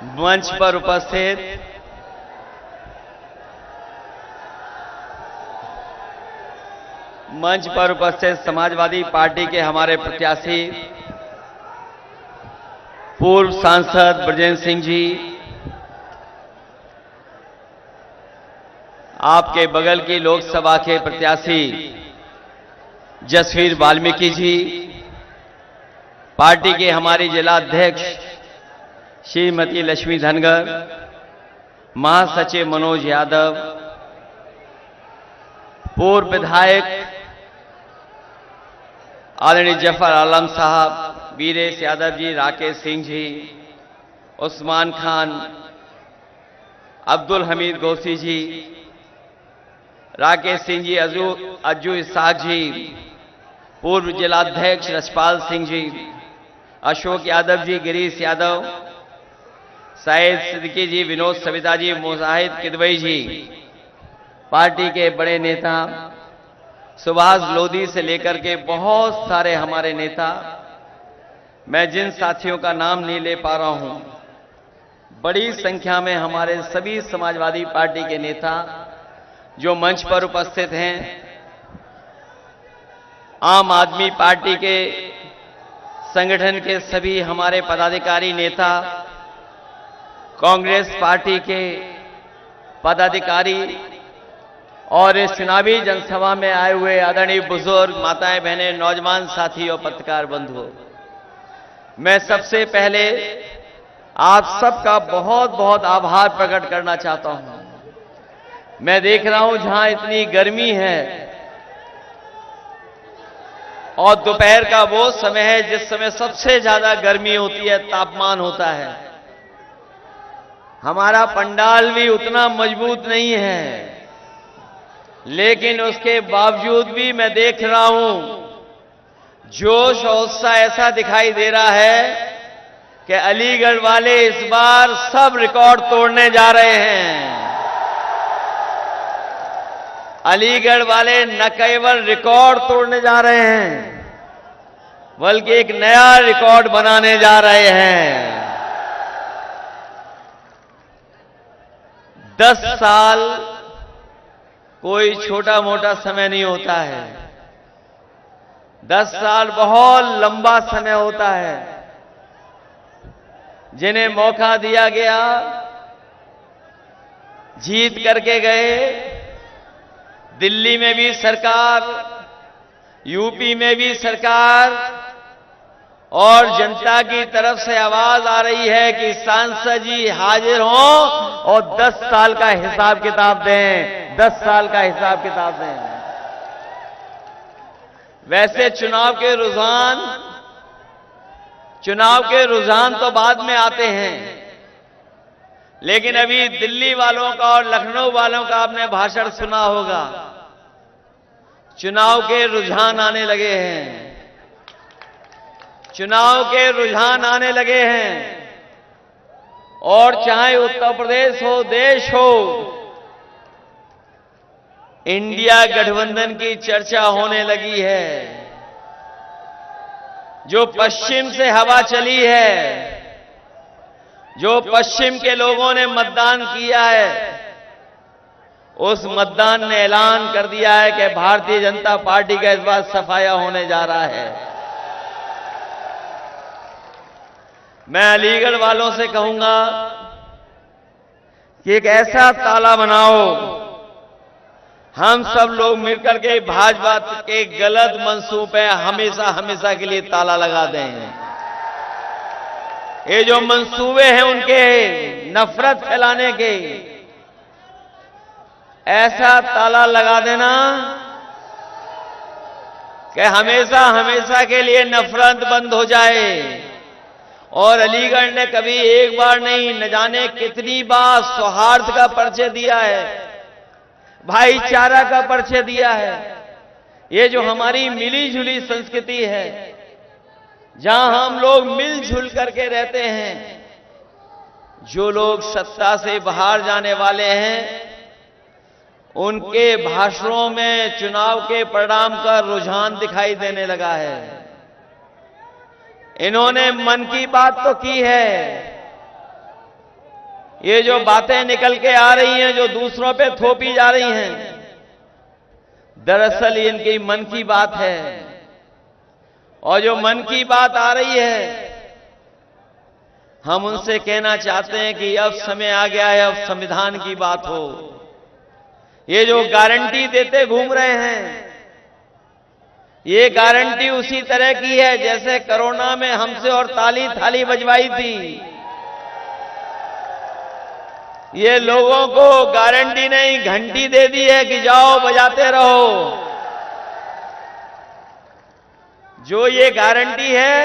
मंच पर उपस्थित समाजवादी पार्टी के हमारे प्रत्याशी पूर्व सांसद ब्रजेंद्र सिंह जी, आपके बगल की लोकसभा के प्रत्याशी जसवीर वाल्मीकि जी, पार्टी के हमारी जिला अध्यक्ष श्रीमती लक्ष्मी धनगर, महासचिव मनोज यादव, पूर्व विधायक आदरणीय जफर आलम साहब, वीरेश यादव जी, राकेश सिंह जी, उस्मान खान, अब्दुल हमीद गौसी जी, राकेश सिंह जी, अज्जू इसाक जी, पूर्व जिलाध्यक्ष रसपाल सिंह जी, अशोक यादव जी, गिरीश यादव, साहिद सिद्दीकी जी, विनोद सविता जी, मुजाहिद किदवई जी, पार्टी के बड़े नेता सुभाष लोधी से लेकर के बहुत सारे हमारे नेता, मैं जिन साथियों का नाम नहीं ले पा रहा हूं, बड़ी संख्या में हमारे सभी समाजवादी पार्टी के नेता जो मंच पर उपस्थित हैं, आम आदमी पार्टी के संगठन के सभी हमारे पदाधिकारी नेता, कांग्रेस पार्टी के पदाधिकारी और इस चुनावी जनसभा में आए हुए आदरणीय बुजुर्ग, माताएं, बहनें, नौजवान साथी और पत्रकार बंधुओं, मैं सबसे पहले आप सबका बहुत बहुत आभार प्रकट करना चाहता हूं। मैं देख रहा हूं जहां इतनी गर्मी है और दोपहर का वो समय है जिस समय सबसे ज्यादा गर्मी होती है, तापमान होता है, हमारा पंडाल भी उतना मजबूत नहीं है, लेकिन उसके बावजूद भी मैं देख रहा हूं जोश और उत्साह ऐसा दिखाई दे रहा है कि अलीगढ़ वाले इस बार सब रिकॉर्ड तोड़ने जा रहे हैं। अलीगढ़ वाले न केवल रिकॉर्ड तोड़ने जा रहे हैं, बल्कि एक नया रिकॉर्ड बनाने जा रहे हैं। 10 साल कोई छोटा मोटा समय नहीं होता है। 10 साल बहुत लंबा समय होता है। जिन्हें मौका दिया गया जीत करके गए, दिल्ली में भी सरकार, यूपी में भी सरकार, और जनता की तरफ से आवाज आ रही है कि सांसद जी हाजिर हों और 10 साल का हिसाब किताब दें, 10 साल का हिसाब किताब दें। वैसे चुनाव के रुझान तो बाद में आते हैं, लेकिन अभी दिल्ली वालों का और लखनऊ वालों का आपने भाषण सुना होगा। चुनाव के रुझान आने लगे हैं, चुनाव के रुझान आने लगे हैं, और चाहे उत्तर प्रदेश हो, देश हो, इंडिया गठबंधन की चर्चा होने लगी है। जो पश्चिम से हवा चली है, जो पश्चिम के लोगों ने मतदान किया है, उस मतदान ने ऐलान कर दिया है कि भारतीय जनता पार्टी का इस बार सफाया होने जा रहा है। मैं अलीगढ़ वालों से कहूंगा कि एक ऐसा ताला बनाओ, हम सब लोग मिलकर के भाजपा के गलत मंसूबे हमेशा हमेशा के लिए ताला लगा दें। ये जो मंसूबे हैं उनके नफरत फैलाने के, ऐसा ताला लगा देना कि हमेशा हमेशा के लिए नफरत बंद हो जाए। और अलीगढ़ ने कभी एक बार नहीं, न जाने कितनी बार सौहार्द का परिचय दिया है, भाईचारा का परिचय दिया है। ये जो हमारी मिली जुली संस्कृति है, जहां हम लोग मिलजुल करके रहते हैं, जो लोग सत्ता से बाहर जाने वाले हैं, उनके भाषणों में चुनाव के परिणाम का रुझान दिखाई देने लगा है। इन्होंने मन की बात तो की है, ये जो बातें निकल के आ रही हैं, जो दूसरों पे थोपी जा रही हैं, दरअसल इनकी मन की बात है। और जो मन की बात आ रही है, हम उनसे कहना चाहते हैं कि अब समय आ गया है, अब संविधान की बात हो। ये जो गारंटी देते घूम रहे हैं, ये गारंटी उसी तरह की है जैसे कोरोना में हमसे और ताली थाली बजवाई थी। ये लोगों को गारंटी नहीं, घंटी दे दी है कि जाओ बजाते रहो। जो ये गारंटी है,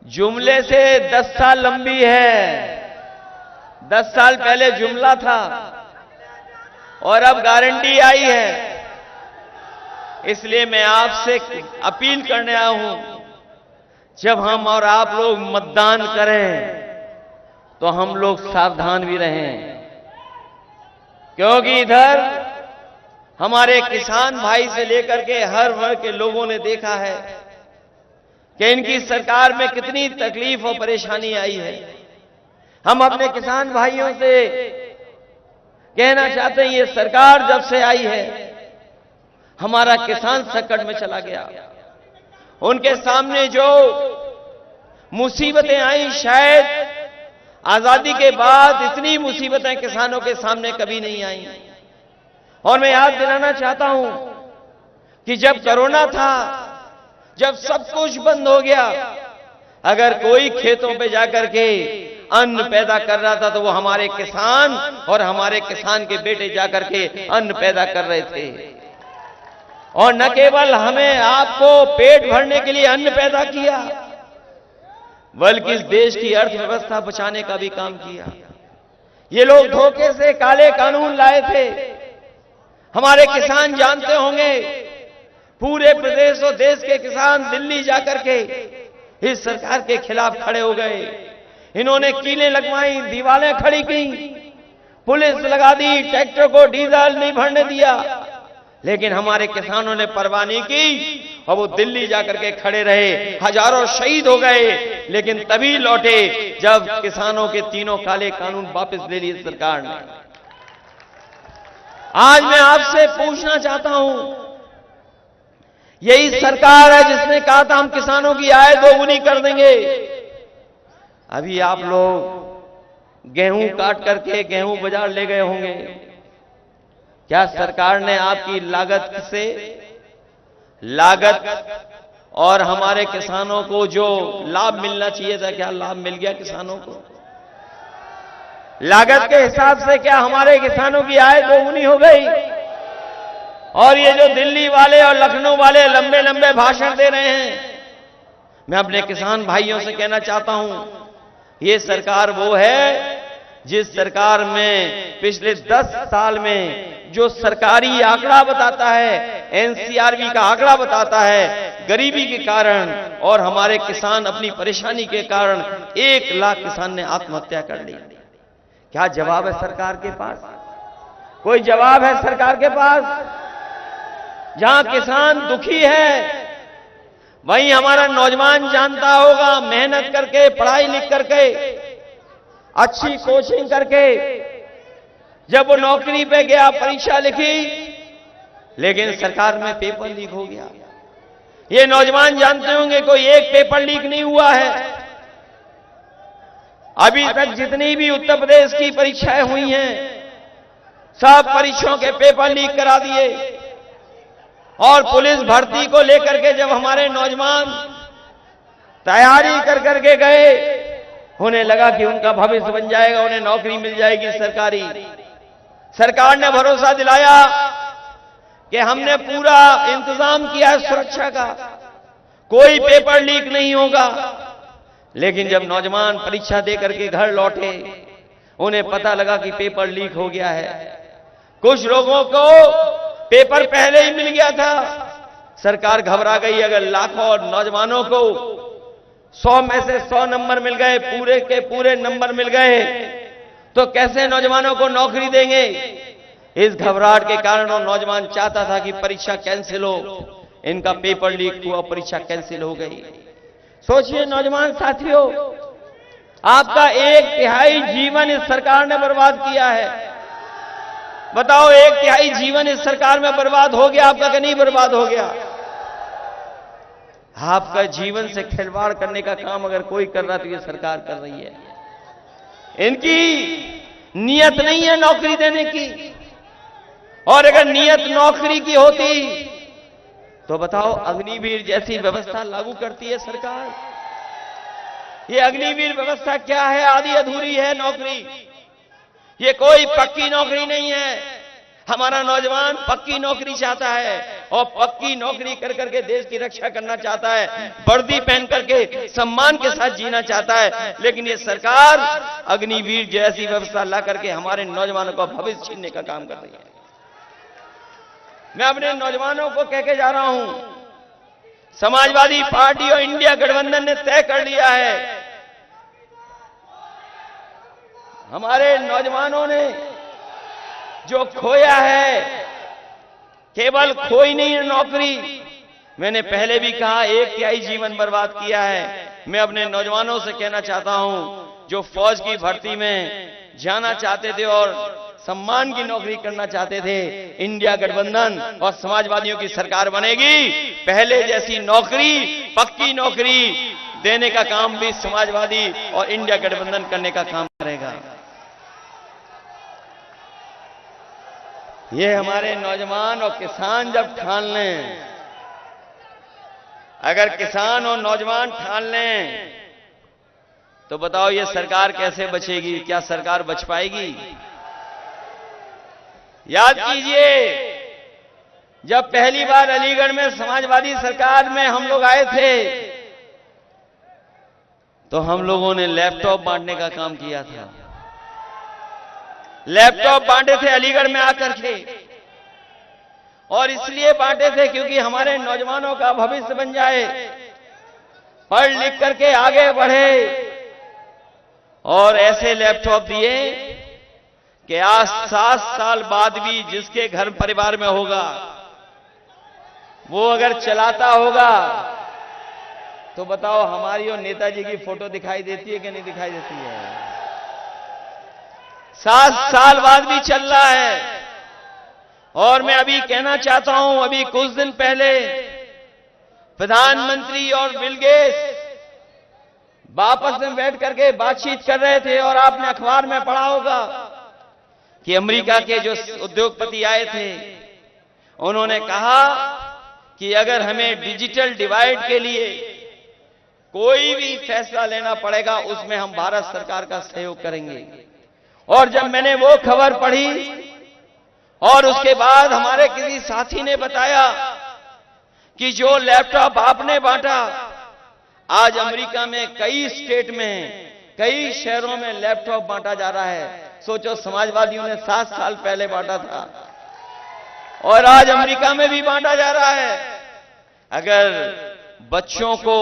जुमले से 10 साल लंबी है। 10 साल पहले जुमला था और अब गारंटी आई है। इसलिए मैं आपसे अपील करने आया हूं, जब हम और आप लोग मतदान करें तो हम लोग सावधान भी रहें, क्योंकि इधर हमारे किसान भाई से लेकर के हर वर्ग के लोगों ने देखा है कि इनकी सरकार में कितनी तकलीफ और परेशानी आई है। हम अपने किसान भाइयों से कहना चाहते हैं, ये सरकार जब से आई है, हमारा किसान संकट में चला गया। उनके सामने जो मुसीबतें आई, शायद आजादी के बाद इतनी मुसीबतें किसानों के सामने कभी नहीं आई। और मैं याद दिलाना चाहता हूं कि जब कोरोना था, जब सब कुछ बंद हो गया, अगर कोई खेतों पे जाकर के अन्न पैदा कर रहा था तो वो हमारे किसान और हमारे किसान के बेटे जाकर के अन्न पैदा कर रहे थे। और न केवल हमें आपको पेट भरने के लिए अन्न पैदा किया, बल्कि इस देश की अर्थव्यवस्था बचाने का भी काम किया। ये लोग धोखे से काले कानून लाए थे। हमारे किसान जानते होंगे, पूरे प्रदेश और देश के किसान दिल्ली जाकर के इस सरकार के खिलाफ खड़े हो गए। इन्होंने कीलें लगवाई, दीवारें खड़ी की, पुलिस लगा दी, ट्रैक्टर को डीजल नहीं भरने दिया, लेकिन हमारे किसानों ने परवाह नहीं की और वो दिल्ली जाकर के खड़े रहे। हजारों शहीद हो गए, लेकिन तभी लौटे जब किसानों के तीनों काले कानून वापस ले लिए सरकार ने। आज मैं आपसे पूछना चाहता हूं, यही सरकार है जिसने कहा था हम किसानों की आय दोगुनी कर देंगे। अभी आप लोग गेहूं काट करके गेहूं बाजार ले गए होंगे। क्या सरकार ने आपकी लागत और हमारे किसानों को जो लाभ मिलना चाहिए था, क्या लाभ मिल गया किसानों को? लागत के हिसाब से क्या हमारे किसानों की आय दोगुनी हो गई? और ये जो दिल्ली वाले और लखनऊ वाले लंबे लंबे भाषण दे रहे हैं, मैं अपने किसान भाइयों से कहना चाहता हूं, ये सरकार वो है जिस सरकार में पिछले 10 साल में जो सरकारी आंकड़ा बताता है, एनसीआरबी का आंकड़ा बताता है, गरीबी के कारण और हमारे किसान अपनी परेशानी के कारण 1 लाख किसान ने आत्महत्या कर ली। क्या जवाब है सरकार के पास? कोई जवाब है सरकार के पास? जहां किसान दुखी है, वहीं हमारा नौजवान जानता होगा, मेहनत करके, पढ़ाई लिख करके, अच्छी कोचिंग करके जब वो नौकरी पे गया, परीक्षा लिखी, लेकिन सरकार में पेपर लीक हो गया। ये नौजवान जानते होंगे कोई एक पेपर लीक नहीं हुआ है। अभी तक जितनी भी उत्तर प्रदेश की परीक्षाएं हुई हैं, सब परीक्षाओं के पेपर लीक करा दिए। और पुलिस भर्ती को लेकर के जब हमारे नौजवान तैयारी कर करके गए, उन्हें लगा कि उनका भविष्य बन जाएगा, उन्हें नौकरी मिल जाएगी सरकारी। सरकार ने भरोसा दिलाया कि हमने पूरा इंतजाम किया है सुरक्षा का, कोई पेपर लीक नहीं होगा। लेकिन जब नौजवान परीक्षा देकर के घर लौटे, उन्हें पता लगा कि पेपर लीक हो गया है। कुछ लोगों को पेपर पहले ही मिल गया था, सरकार घबरा गई। अगर लाखों नौजवानों को 100 में से 100 नंबर मिल गए, पूरे के पूरे नंबर मिल गए, तो कैसे नौजवानों को नौकरी देंगे? इस घबराहट के कारण वो नौजवान चाहता था कि परीक्षा कैंसिल हो। इनका पेपर लीक हुआ, परीक्षा कैंसिल हो गई। सोचिए नौजवान साथियों, आपका 1/3 जीवन इस सरकार ने बर्बाद किया है। बताओ, 1/3 जीवन इस सरकार में बर्बाद हो गया आपका कि नहीं बर्बाद हो गया? आपका जीवन से खिलवाड़ करने का काम अगर कोई कर रहा तो ये सरकार कर रही है। इनकी नियत नहीं है नौकरी देने की, और अगर नियत नौकरी की होती तो बताओ अग्निवीर जैसी व्यवस्था लागू करती है सरकार। ये अग्निवीर व्यवस्था क्या है? आधी अधूरी है नौकरी। ये कोई पक्की नौकरी नहीं है। हमारा नौजवान पक्की नौकरी चाहता है और पक्की नौकरी कर करके देश की रक्षा करना चाहता है, वर्दी पहन करके सम्मान के साथ जीना चाहता है। लेकिन ये सरकार अग्निवीर जैसी व्यवस्था ला करके हमारे नौजवानों का भविष्य छीनने का काम कर रही है। मैं अपने नौजवानों को कह के जा रहा हूं, समाजवादी पार्टी और इंडिया गठबंधन ने तय कर लिया है, हमारे नौजवानों ने जो खोया है, केवल खोई नहीं है नौकरी, मैंने पहले भी कहा 1/3 जीवन बर्बाद किया है। मैं अपने नौजवानों से कहना चाहता हूं, जो फौज की भर्ती में जाना चाहते थे और सम्मान की नौकरी करना चाहते थे, इंडिया गठबंधन और समाजवादियों की सरकार बनेगी, पहले जैसी नौकरी, पक्की नौकरी देने का काम भी समाजवादी और इंडिया गठबंधन करने का काम करेगा। ये हमारे नौजवान और किसान जब ठान लें, अगर किसान और नौजवान ठान लें तो बताओ ये सरकार कैसे बचेगी? क्या सरकार बच पाएगी? याद कीजिए, जब पहली बार अलीगढ़ में समाजवादी सरकार में हम लोग आए थे तो हम लोगों ने लैपटॉप बांटने का काम किया था। लैपटॉप बांटे थे अलीगढ़ में आकर के, और इसलिए बांटे थे क्योंकि हमारे नौजवानों का भविष्य बन जाए, पढ़ लिख करके आगे बढ़े। और ऐसे लैपटॉप दिए कि आज 7 साल बाद भी जिसके घर परिवार में होगा वो अगर चलाता होगा तो बताओ हमारी और नेताजी की फोटो दिखाई देती है कि नहीं दिखाई देती है? 7 साल बाद भी चल रहा है। और मैं अभी कहना चाहता हूं, अभी कुछ दिन पहले प्रधानमंत्री और बिल गेट्स वापस में बैठ करके बातचीत कर रहे थे, और आपने अखबार में पढ़ा होगा कि अमेरिका के जो उद्योगपति आए थे उन्होंने कहा कि अगर हमें डिजिटल डिवाइड के लिए कोई भी फैसला लेना पड़ेगा उसमें हम भारत सरकार का सहयोग करेंगे। और जब मैंने वो खबर पढ़ी और उसके बाद हमारे किसी साथी ने बताया कि जो लैपटॉप आपने बांटा, आज अमेरिका में कई स्टेट में, कई शहरों में लैपटॉप बांटा जा रहा है। सोचो, समाजवादियों ने 7 साल पहले बांटा था और आज अमेरिका में भी बांटा जा रहा है। अगर बच्चों को,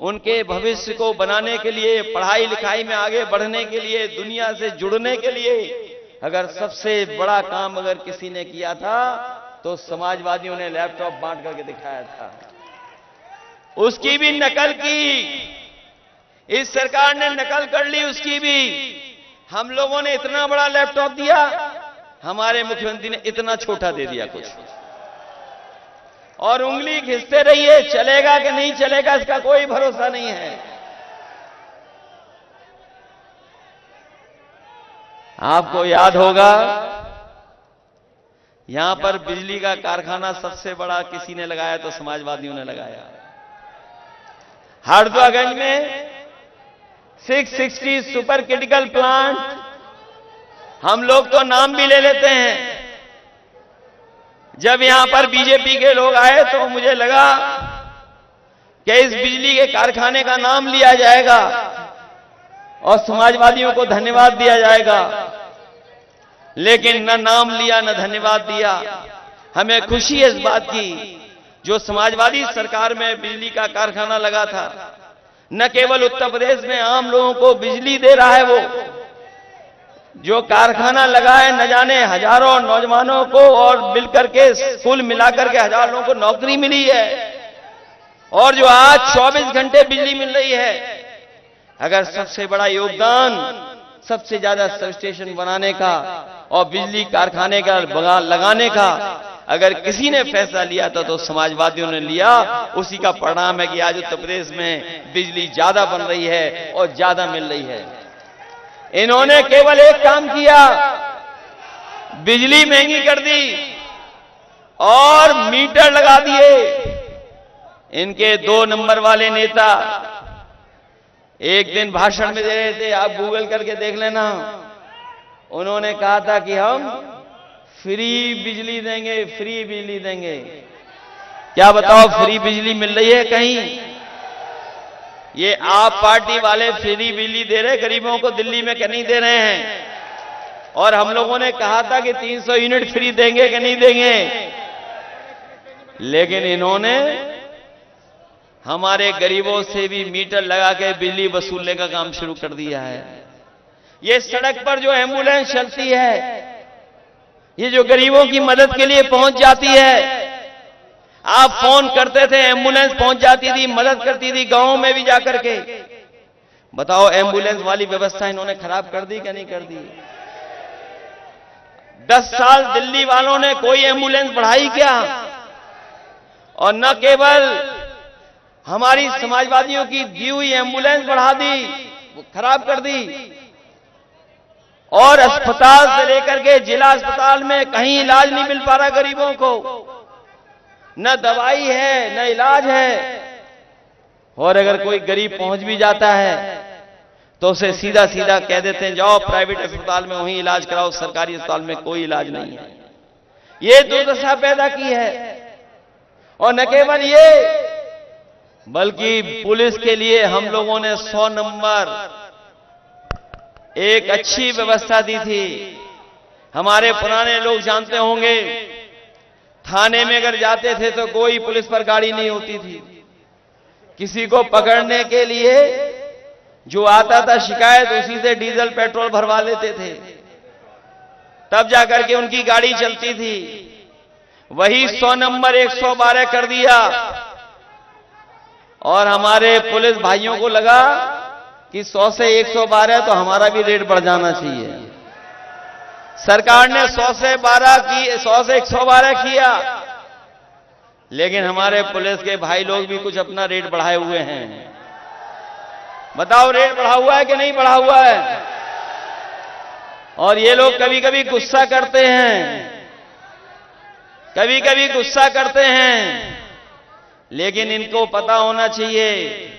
उनके भविष्य को बनाने के लिए, पढ़ाई लिखाई में आगे बढ़ने के लिए, दुनिया से जुड़ने के लिए अगर सबसे बड़ा काम अगर किसी ने किया था तो समाजवादियों ने लैपटॉप बांट करके दिखाया था। उसकी भी नकल की, इस सरकार ने नकल कर ली उसकी भी। हम लोगों ने इतना बड़ा लैपटॉप दिया, हमारे मुख्यमंत्री ने इतना छोटा दे दिया कुछ, और उंगली घिसते रहिए, चलेगा कि नहीं चलेगा इसका कोई भरोसा नहीं है। आपको याद होगा यहां पर बिजली का कारखाना सबसे बड़ा किसी ने लगाया तो समाजवादियों ने लगाया। हरदोगंज में 660 सुपर क्रिटिकल प्लांट, हम लोग तो नाम भी ले लेते हैं। जब यहां पर बीजेपी के लोग आए तो मुझे लगा कि इस बिजली के कारखाने का नाम लिया जाएगा और समाजवादियों को धन्यवाद दिया जाएगा, लेकिन न नाम लिया न धन्यवाद दिया। हमें खुशी है इस बात की, जो समाजवादी सरकार में बिजली का कारखाना लगा था, न केवल उत्तर प्रदेश में आम लोगों को बिजली दे रहा है, वो जो कारखाना लगा है न जाने हजारों नौजवानों को और मिलकर के कुल मिलाकर के हजारों लोगों को नौकरी मिली है। और जो आज 24 घंटे बिजली मिल रही है, अगर सबसे बड़ा योगदान सबसे ज्यादा सब स्टेशन बनाने का और बिजली कारखाने का लगाने का अगर किसी ने फैसला लिया था तो समाजवादियों ने लिया। उसी का परिणाम है कि आज उत्तर प्रदेश में बिजली ज्यादा बन रही है और ज्यादा मिल रही है। इन्होंने केवल एक काम किया, बिजली महंगी कर दी और मीटर लगा दिए। इनके 2 नंबर वाले नेता एक दिन भाषण में दे रहे थे, आप गूगल करके देख लेना। उन्होंने कहा था कि हम फ्री बिजली देंगे, फ्री बिजली देंगे। क्या बताओ फ्री बिजली मिल रही है कहीं? ये आप पार्टी वाले फ्री बिजली दे रहे गरीबों को दिल्ली में कि नहीं दे रहे हैं? और हम लोगों ने कहा था कि 300 यूनिट फ्री देंगे कि नहीं देंगे, लेकिन इन्होंने हमारे गरीबों से भी मीटर लगा के बिजली वसूलने का काम शुरू कर दिया है। ये सड़क पर जो एम्बुलेंस चलती है, ये जो गरीबों की मदद के लिए पहुंच जाती है, आप फोन करते थे एम्बुलेंस पहुंच जाती थी, मदद करती थी गांव में भी जाकर के। बताओ एम्बुलेंस वाली व्यवस्था इन्होंने खराब कर दी कि नहीं कर दी? 10 साल दिल्ली वालों ने कोई एम्बुलेंस बढ़ाई क्या? और न केवल हमारी समाजवादियों की दी हुई एम्बुलेंस बढ़ा दी, वो खराब कर दी। और अस्पताल से लेकर के जिला अस्पताल में कहीं इलाज नहीं मिल पा रहा गरीबों को, न दवाई है न इलाज है। और अगर कोई गरीब पहुंच भी जाता है तो उसे सीधा सीधा कह देते हैं जाओ प्राइवेट अस्पताल में वहीं इलाज कराओ, सरकारी अस्पताल में कोई इलाज नहीं है। ये दुर्दशा पैदा की है। और न केवल ये, बल्कि पुलिस के लिए हम लोगों ने 100 नंबर एक अच्छी व्यवस्था दी थी। हमारे पुराने लोग जानते होंगे, थाने में अगर जाते थे तो कोई पुलिस पर गाड़ी नहीं होती थी। किसी को पकड़ने के लिए जो आता था शिकायत, उसी से डीजल पेट्रोल भरवा लेते थे, तब जाकर के उनकी गाड़ी चलती थी। वही 100 नंबर 112 कर दिया और हमारे पुलिस भाइयों को लगा कि 100 से 112 तो हमारा भी रेट बढ़ जाना चाहिए। सरकार ने 100 से 112 किया, लेकिन हमारे पुलिस के भाई लोग भी कुछ अपना रेट बढ़ाए हुए हैं। बताओ रेट बढ़ा हुआ है कि नहीं बढ़ा हुआ है? और ये लोग कभी कभी गुस्सा करते हैं, कभी कभी गुस्सा करते हैं, लेकिन इनको पता होना चाहिए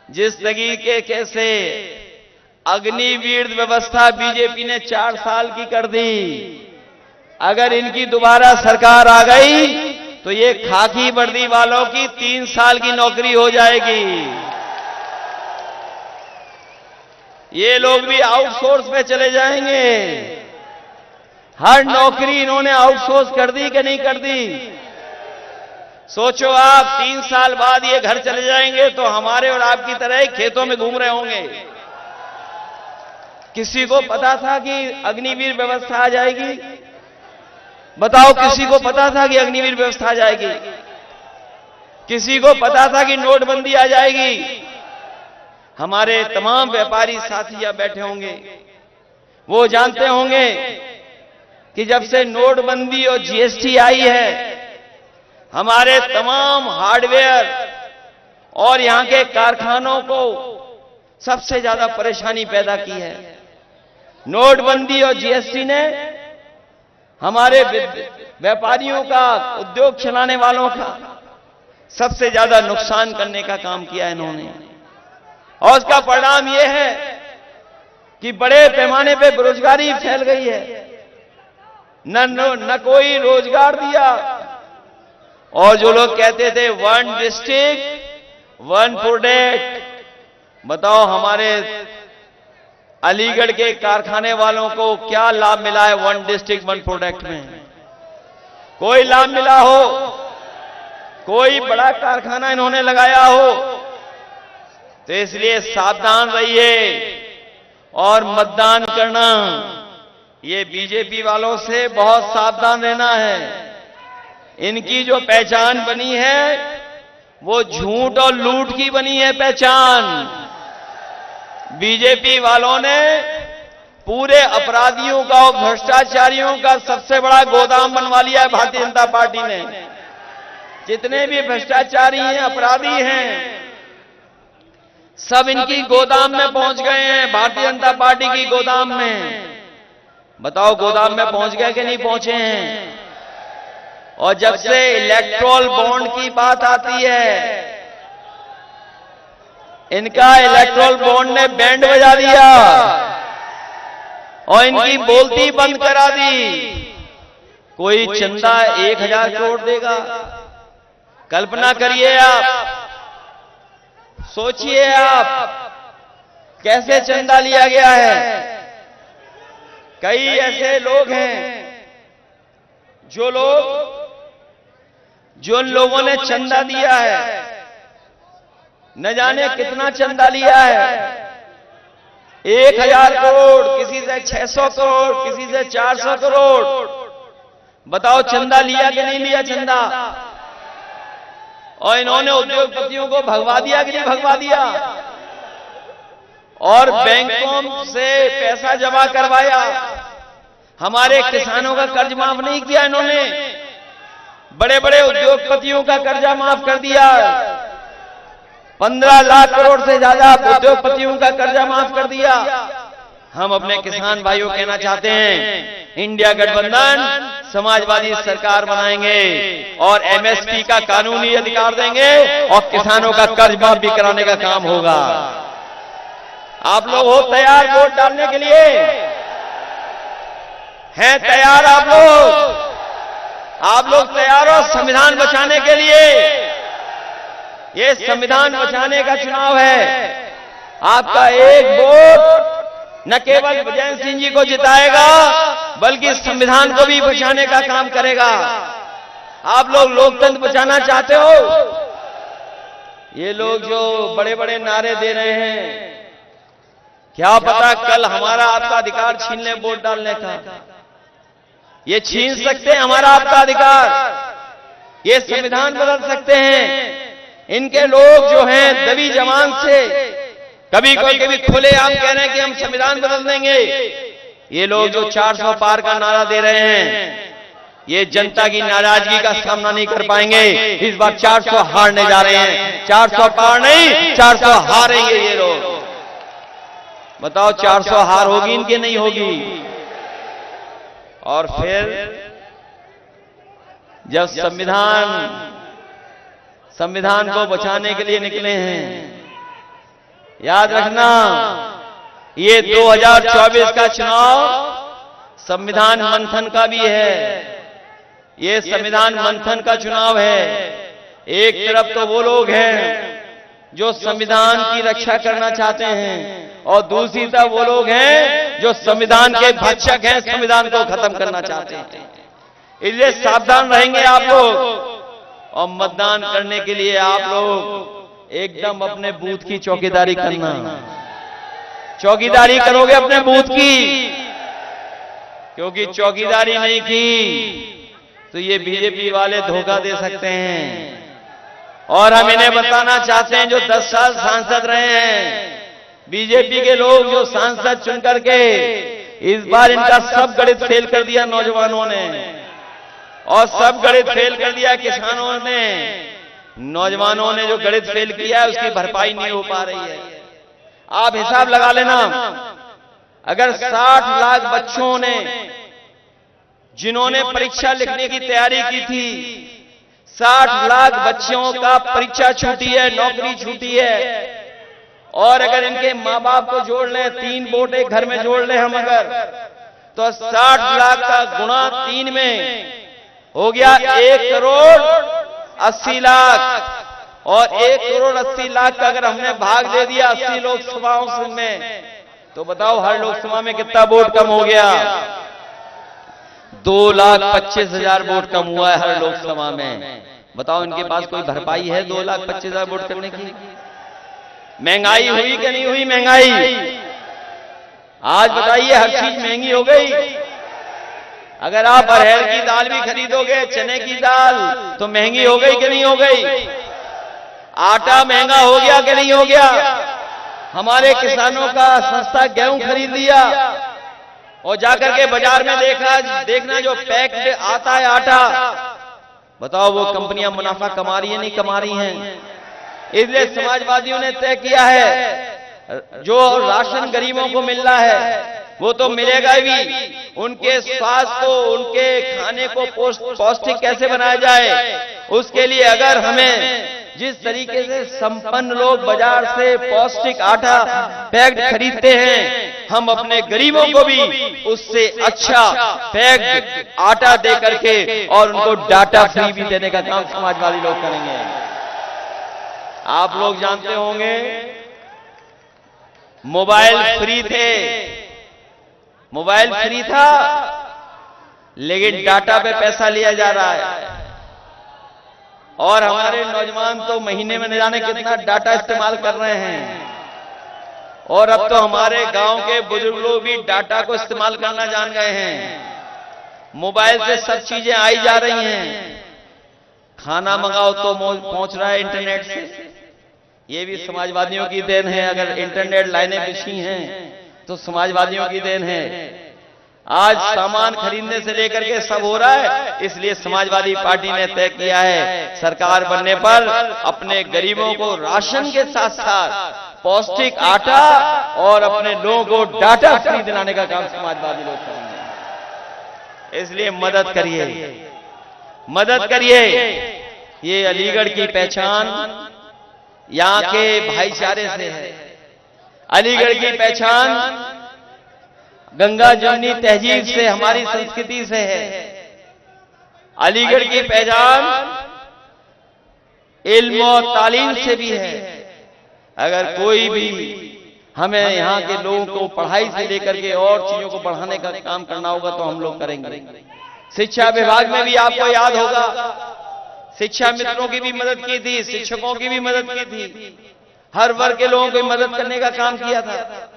जिस तरीके से अग्निवीर व्यवस्था बीजेपी ने 4 साल की कर दी, अगर इनकी दोबारा सरकार आ गई तो ये खाकी वर्दी वालों की 3 साल की नौकरी हो जाएगी। ये लोग भी आउटसोर्स पे चले जाएंगे। हर नौकरी इन्होंने आउटसोर्स कर दी कि नहीं कर दी? सोचो आप 3 साल बाद ये घर चले जाएंगे तो हमारे और आपकी तरह ही खेतों में घूम रहे होंगे। किसी को पता था कि अग्निवीर व्यवस्था आ जाएगी? बताओ किसी को पता था कि अग्निवीर व्यवस्था आ जाएगी? किसी को पता था कि नोटबंदी आ जाएगी? हमारे तमाम व्यापारी साथी यहां बैठे होंगे, वो जानते होंगे कि जब से नोटबंदी और जीएसटी आई है, हमारे तमाम हार्डवेयर और यहां के कारखानों को सबसे ज्यादा परेशानी पैदा की है। नोटबंदी और जीएसटी ने हमारे व्यापारियों का, उद्योग चलाने वालों का सबसे ज्यादा नुकसान करने का काम किया है इन्होंने। और उसका परिणाम यह है कि बड़े पैमाने पे बेरोजगारी फैल गई है। न कोई रोजगार दिया। और जो लोग कहते थे 1 डिस्ट्रिक्ट 1 प्रोडक्ट, बताओ हमारे अलीगढ़ के कारखाने वालों को क्या लाभ मिला है 1 डिस्ट्रिक्ट 1 प्रोडक्ट में? कोई लाभ मिला हो? कोई बड़ा कारखाना इन्होंने लगाया हो? तो इसलिए सावधान रहिए और मतदान करना। ये बीजेपी वालों से बहुत सावधान रहना है। इनकी जो पहचान बनी है वो झूठ और लूट की बनी है पहचान। बीजेपी वालों ने पूरे अपराधियों का और भ्रष्टाचारियों का सबसे बड़ा गोदाम बनवा लिया है भारतीय जनता पार्टी ने। जितने भी भ्रष्टाचारी हैं, अपराधी हैं, सब इनकी गोदाम में पहुंच गए हैं, भारतीय जनता पार्टी की गोदाम में। बताओ गोदाम में पहुंच गए कि नहीं पहुंचे हैं? और जब से इलेक्टोरल बॉन्ड की बात आती है, इनका इलेक्टोरल बॉन्ड ने बैंड बजा दिया और इनकी बोलती बंद करा दी। कोई चंदा 1000 करोड़ देगा? कल्पना करिए आप, सोचिए आप कैसे चंदा लिया गया है। कई ऐसे लोग हैं जो लोगों ने चंदा दिया है, न जाने कितना चंदा लिया है। 1000 करोड़, किसी से 600 करोड़, किसी से 400 करोड़। बताओ चंदा लिया कि नहीं लिया चंदा? और इन्होंने उद्योगपतियों को भगवा दिया कि नहीं भगवा दिया? और बैंकों से पैसा जमा करवाया, हमारे किसानों का कर्ज माफ नहीं किया इन्होंने, बड़े बड़े उद्योगपतियों का कर्जा माफ कर दिया। 15 लाख करोड़ से ज्यादा उद्योगपतियों का कर्जा माफ कर दिया। हम अपने किसान भाइयों को कहना चाहते हैं, इंडिया गठबंधन समाजवादी सरकार बनाएंगे और एमएसपी का कानूनी अधिकार देंगे और किसानों का कर्ज माफ भी कराने का काम होगा। आप लोग हो तैयार वोट डालने के लिए? हैं तैयार आप लोग? आप लोग तैयार हो संविधान बचाने के लिए? ये संविधान बचाने का चुनाव है। आपका एक वोट न केवल विजय सिंह जी को जिताएगा, बल्कि संविधान को भी बचाने का काम करेगा। आप लोग लोकतंत्र बचाना चाहते हो? ये लोग जो बड़े बड़े नारे दे रहे हैं, क्या पता कल हमारा आपका अधिकार छीन ले वोट डालने का। ये छीन सकते हैं हमारा आपका अधिकार, ये संविधान बदल सकते हैं। इनके लोग जो हैं दबी जबान से कभी खुलेआम कह रहे हैं कि हम संविधान बदल देंगे। ये लोग जो 400 पार का नारा दे रहे हैं, ये जनता की नाराजगी का सामना नहीं कर पाएंगे। इस बार 400 हारने जा रहे हैं। 400 पार नहीं, 400 हारेंगे ये लोग। बताओ 400 हार होगी इनकी? नहीं होगी। और फिर जब संविधान को बचाने के लिए निकले हैं, याद रखना ये 2024 का चुनाव संविधान मंथन का भी है। ये संविधान मंथन का चुनाव है। एक तरफ तो वो लोग हैं जो संविधान की रक्षा करना चाहते हैं और दूसरी तरफ वो लोग हैं जो संविधान के भक्षक हैं, संविधान को खत्म करना चाहते हैं। इसलिए सावधान रहेंगे आप लोग। और मतदान करने के लिए आप लोग एकदम अपने बूथ की चौकीदारी करना। चौकीदारी करोगे अपने बूथ की, क्योंकि चौकीदारी नहीं की तो ये बीजेपी वाले धोखा दे सकते हैं। और हम इन्हें बताना चाहते हैं, जो 10 साल सांसद रहे हैं बीजेपी के लोग, जो सांसद चुन करके इस बार इनका सब गणित फेल कर दिया नौजवानों ने, और सब गणित फेल कर दिया किसानों ने। नौजवानों ने जो गणित फेल किया है उसकी भरपाई नहीं हो पा रही है। आप हिसाब लगा लेना, अगर 60 लाख बच्चों ने जिन्होंने परीक्षा लिखने की तैयारी की थी, 60 लाख बच्चों का परीक्षा छूटी है, नौकरी छूटी है। और अगर इनके माँ बाप को जोड़ लें, 3 वोट एक घर में जोड़ लें हम अगर, तो 60 लाख का गुणा 3 में हो गया 1 करोड़ 80 लाख। और 1 करोड़ 80 लाख का अगर हमने भाग दे दिया 80 लोकसभाओं में, तो बताओ हर लोकसभा में कितना वोट कम हो गया? 2,25,000 वोट कम हुआ है हर लोकसभा में। बताओ इनके पास कोई भरपाई है 2,25,000 वोट करने की? महंगाई हुई कि नहीं हुई? महंगाई आज बताइए, हर चीज महंगी हो गई। अगर आप अरहर की दाल भी खरीदोगे, चने की दाल, तो महंगी हो गई कि नहीं हो गई? आटा महंगा हो गया कि नहीं हो गया? हमारे किसानों का सस्ता गेहूं खरीद लिया और जाकर के बाजार में देखना जो पैक्ड आता है आटा, बताओ वो कंपनियां मुनाफा कमा रही है नहीं कमा रही हैं। इसलिए समाजवादियों ने तय किया है जो राशन गरीबों को मिल रहा है वो तो मिलेगा भी, उनके स्वास्थ्य को, उनके खाने को पौष्टिक कैसे बनाया जाए, उसके लिए अगर हमें जिस तरीके से संपन्न लोग बाजार से पौष्टिक आटा पैक्ड खरीदते हैं, हम अपने गरीबों को भी उससे अच्छा पैक्ड आटा दे करके और उनको डाटा फ्री भी देने का काम समाजवादी लोग करेंगे। आप लोग जानते होंगे मोबाइल फ्री थे, मोबाइल फ्री था लेकिन डाटा पे पैसा लिया जा रहा है और हमारे नौजवान तो महीने में न जाने कितना डाटा इस्तेमाल कर रहे हैं। और अब तो हमारे गांव के बुजुर्ग लोग भी डाटा को इस्तेमाल करना जान गए हैं। मोबाइल से सब चीजें आई जा रही हैं, खाना मंगाओ तो पहुंच रहा है इंटरनेट से। ये भी समाजवादियों की देन है, अगर इंटरनेट लाइनें बिछी हैं तो समाजवादियों की देन है। आज सामान खरीदने से लेकर के सब हो रहा है, इसलिए समाजवादी पार्टी ने तय किया है सरकार बनने पर अपने गरीबों को राशन के साथ साथ पौष्टिक आटा और अपने लोगों को डाटा फ्री दिलाने का काम समाजवादी लोग करेंगे। इसलिए मदद करिए, मदद करिए। ये अलीगढ़ की पहचान यहां के भाईचारे से है, अलीगढ़ की पहचान गंगा जमुनी तहजीब से, हमारी संस्कृति से है। अलीगढ़ की पहचान इल्म और तालीम से भी है। अगर कोई भी हमें यहाँ के लोगों को पढ़ाई से लेकर के और चीजों को बढ़ाने का काम करना होगा तो हम लोग करेंगे। शिक्षा विभाग में भी आपको याद होगा शिक्षा मित्रों की भी मदद की थी, शिक्षकों की भी मदद की थी, हर वर्ग के लोगों की मदद करने का काम किया था।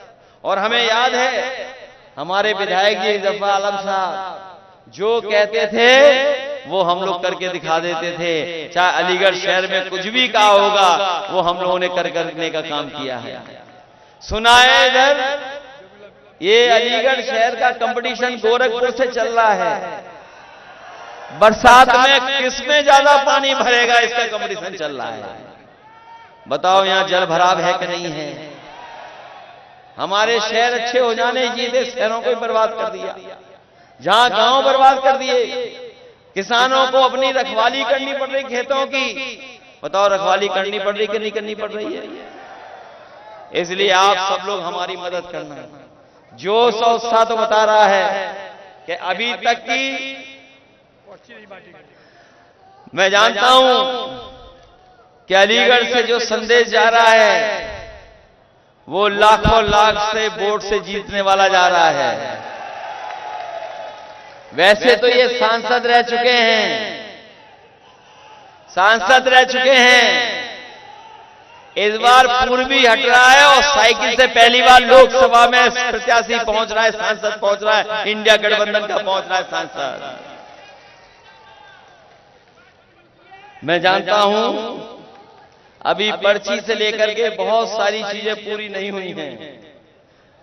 और हमें याद है हमारे विधायक जी जफर आलम साहब जो कहते थे वो हम लोग करके दिखा देते थे। चाहे अलीगढ़ शहर में कुछ भी कहा होगा वो हम लोगों ने करने का काम किया है। सुना है इधर ये अलीगढ़ शहर का कंपटीशन गोरखपुर से चल रहा है, बरसात में किसमें ज्यादा पानी भरेगा इसका कंपटीशन चल रहा है। बताओ यहां जल भराव है कि नहीं है। हमारे शहर अच्छे हो जाने ये शहरों को बर्बाद कर दिया, जहां गांव बर्बाद कर दिए। किसानों को अपनी रखवाली करनी पड़ रही खेतों की, बताओ रखवाली करनी पड़ रही कि नहीं करनी पड़ रही है। इसलिए आप सब लोग हमारी मदद करना। जोश और उत्साह तो बता रहा है कि अभी तक की मैं जानता हूं कि अलीगढ़ से जो संदेश जा रहा है वो लाखों लाख से वोट से जीतने वाला जा रहा है। वैसे तो ये सांसद रह चुके हैं, सांसद रह चुके हैं, इस बार पूर्वी हट रहा है और साइकिल से पहली बार लोकसभा में प्रत्याशी पहुंच रहा है, सांसद पहुंच रहा है, इंडिया गठबंधन का पहुंच रहा है सांसद। मैं जानता हूं अभी पर्ची से लेकर के बहुत सारी चीजें पूरी नहीं हुई हैं,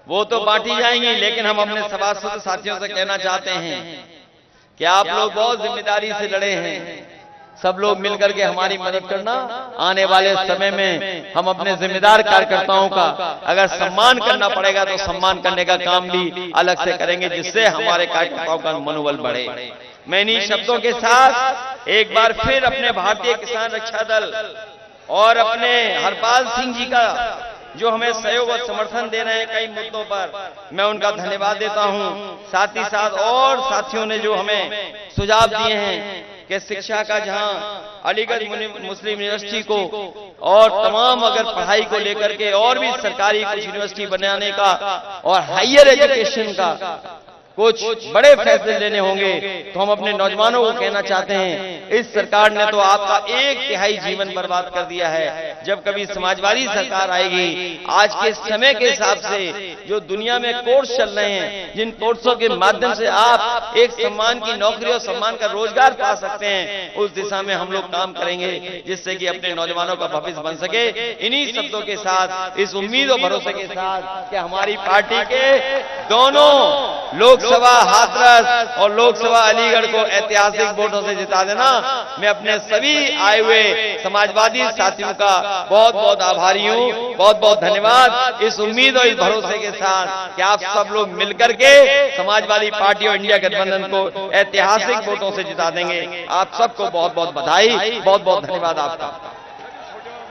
वो तो बांटी जाएंगी, लेकिन हम अपने सभासद साथियों से कहना चाहते हैं कि आप लोग बहुत जिम्मेदारी से लड़े हैं। सब लोग मिलकर के हमारी मदद करना। आने वाले समय में हम अपने जिम्मेदार कार्यकर्ताओं का अगर सम्मान करना पड़ेगा तो सम्मान करने का काम भी अलग से करेंगे, जिससे हमारे कार्यकर्ताओं का मनोबल बढ़े। मैं इन्हीं शब्दों के साथ एक बार फिर अपने भारतीय किसान रक्षा दल और अपने हरपाल सिंह जी का जो हमें सहयोग और समर्थन दे रहे हैं कई मुद्दों पर, मैं उनका धन्यवाद देता हूं। साथ ही साथ और साथियों ने जो हमें सुझाव दिए हैं कि शिक्षा का जहां अलीगढ़ मुस्लिम यूनिवर्सिटी को और तमाम अगर पढ़ाई को लेकर के और भी सरकारी कुछ यूनिवर्सिटी बनाने का और हायर एजुकेशन का कुछ बड़े फैसले लेने होंगे, तो हम अपने नौजवानों को कहना चाहते हैं, इस सरकार ने तो आपका 1/3 जीवन बर्बाद कर दिया है। जब कभी समाजवादी सरकार आएगी, आज के समय के हिसाब से जो दुनिया में कोर्स चल रहे हैं, जिन कोर्सों के माध्यम से आप एक सम्मान की नौकरी और सम्मान का रोजगार पा सकते हैं, उस दिशा में हम लोग काम करेंगे, जिससे कि अपने नौजवानों का भविष्य बन सके। इन्हीं शब्दों के साथ, इस उम्मीद और भरोसे के साथ कि हमारी पार्टी के दोनों लोकसभा हाथरस और लोकसभा अलीगढ़ को ऐतिहासिक वोटों से जिता देना, मैं अपने सभी आए हुए समाजवादी साथियों का बहुत बहुत आभारी हूं। बहुत बहुत धन्यवाद। इस उम्मीद और इस भरोसे के साथ कि आप सब लोग मिलकर के समाजवादी पार्टी और इंडिया गठबंधन को ऐतिहासिक वोटों से जिता देंगे। आप सबको बहुत बहुत बधाई, बहुत बहुत धन्यवाद आपका।